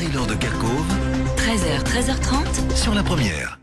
Marie-Laure de Kerkhove, 13h, 13h30 sur la première.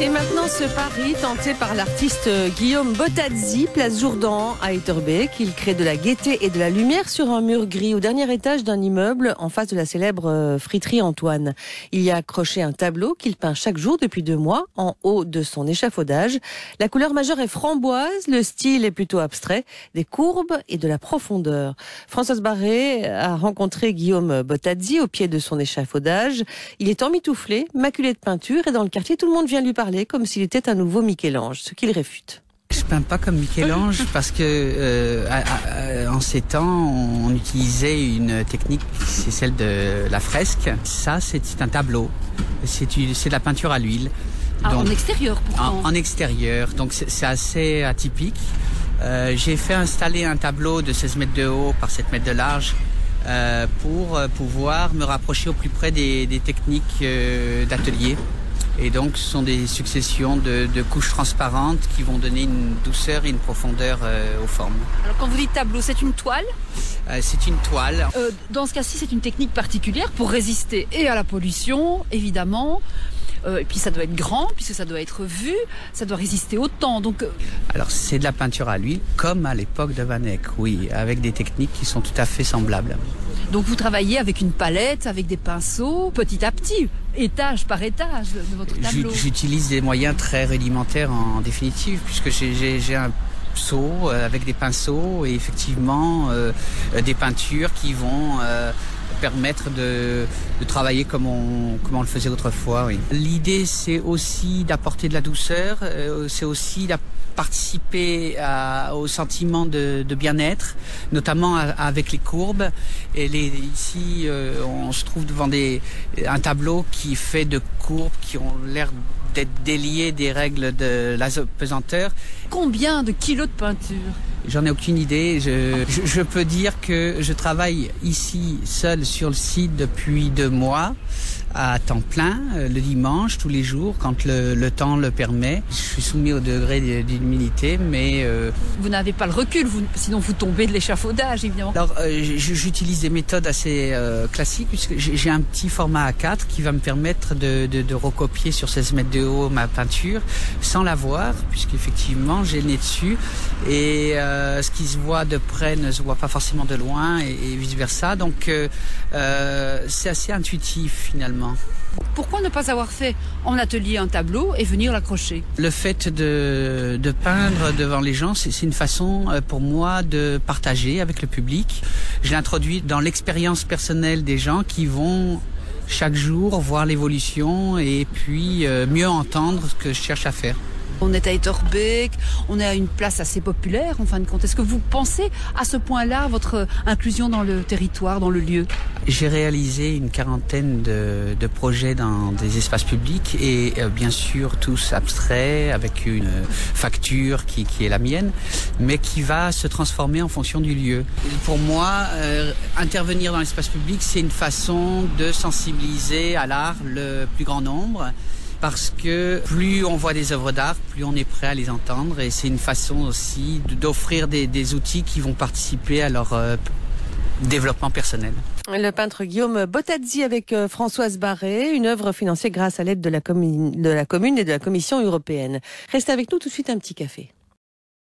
Et maintenant, ce pari tenté par l'artiste Guillaume Bottazzi, place Jourdan à Etterbeek. Il crée de la gaieté et de la lumière sur un mur gris au dernier étage d'un immeuble en face de la célèbre friterie Antoine. Il y a accroché un tableau qu'il peint chaque jour depuis 2 mois en haut de son échafaudage. La couleur majeure est framboise, le style est plutôt abstrait, des courbes et de la profondeur. Françoise Barré a rencontré Guillaume Bottazzi au pied de son échafaudage. Il est emmitouflé, maculé de peinture et dans le quartier, tout le monde vient lui parler comme s'il était un nouveau Michel-Ange, ce qu'il réfute. Je peins pas comme Michel-Ange parce que en ces temps, on utilisait une technique, c'est celle de la fresque. Ça, c'est un tableau. C'est de la peinture à l'huile. En extérieur pourtant. En extérieur, donc c'est assez atypique. J'ai fait installer un tableau de 16 mètres de haut par 7 mètres de large pour pouvoir me rapprocher au plus près des techniques d'atelier. Et donc, ce sont des successions de couches transparentes qui vont donner une douceur et une profondeur aux formes. Alors, quand vous dites tableau, c'est une toile ? C'est une toile. Dans ce cas-ci, c'est une technique particulière pour résister et à la pollution, évidemment. Et puis ça doit être grand, puisque ça doit être vu, ça doit résister au temps. Donc, Alors, c'est de la peinture à l'huile, comme à l'époque de Van Eyck, oui, avec des techniques qui sont tout à fait semblables. donc vous travaillez avec une palette, avec des pinceaux, petit à petit, étage par étage de votre tableau. J'utilise des moyens très rudimentaires en définitive, puisque j'ai un seau avec des pinceaux et effectivement des peintures qui vont permettre de travailler comme on le faisait autrefois. Oui. L'idée, c'est aussi d'apporter de la douceur, c'est aussi participer au sentiment de bien-être, notamment avec les courbes. Et ici, on se trouve devant un tableau qui fait de courbes qui ont l'air d'être déliées des règles de la pesanteur. Combien de kilos de peinture ? J'en ai aucune idée. Je peux dire que je travaille ici seul sur le site depuis 2 mois à temps plein, le dimanche, tous les jours, quand le temps le permet. Je suis soumis au degré d'humidité, mais... Vous n'avez pas le recul, sinon vous tombez de l'échafaudage, évidemment. Alors, j'utilise des méthodes assez classiques, puisque j'ai un petit format A4 qui va me permettre de recopier sur 16 mètres de haut ma peinture, sans la voir, puisqu'effectivement, j'ai le nez dessus, et ce qui se voit de près ne se voit pas forcément de loin, et vice-versa. Donc, c'est assez intuitif, finalement. Pourquoi ne pas avoir fait en atelier un tableau et venir l'accrocher ? Le fait de peindre devant les gens, c'est une façon pour moi de partager avec le public. Je l'introduis dans l'expérience personnelle des gens qui vont chaque jour voir l'évolution et puis mieux entendre ce que je cherche à faire. On est à Etterbeek, on est à une place assez populaire en fin de compte. Est-ce que vous pensez à ce point-là votre inclusion dans le territoire, dans le lieu ? J'ai réalisé une 40aine de projets dans des espaces publics et bien sûr tous abstraits avec une facture qui est la mienne, mais qui va se transformer en fonction du lieu. Pour moi, intervenir dans l'espace public, c'est une façon de sensibiliser à l'art le plus grand nombre. Parce que plus on voit des œuvres d'art, plus on est prêt à les entendre. Et c'est une façon aussi d'offrir des outils qui vont participer à leur développement personnel. Le peintre Guillaume Bottazzi avec Françoise Barré, une œuvre financée grâce à l'aide de la commune et de la Commission européenne. Restez avec nous tout de suite, un petit café.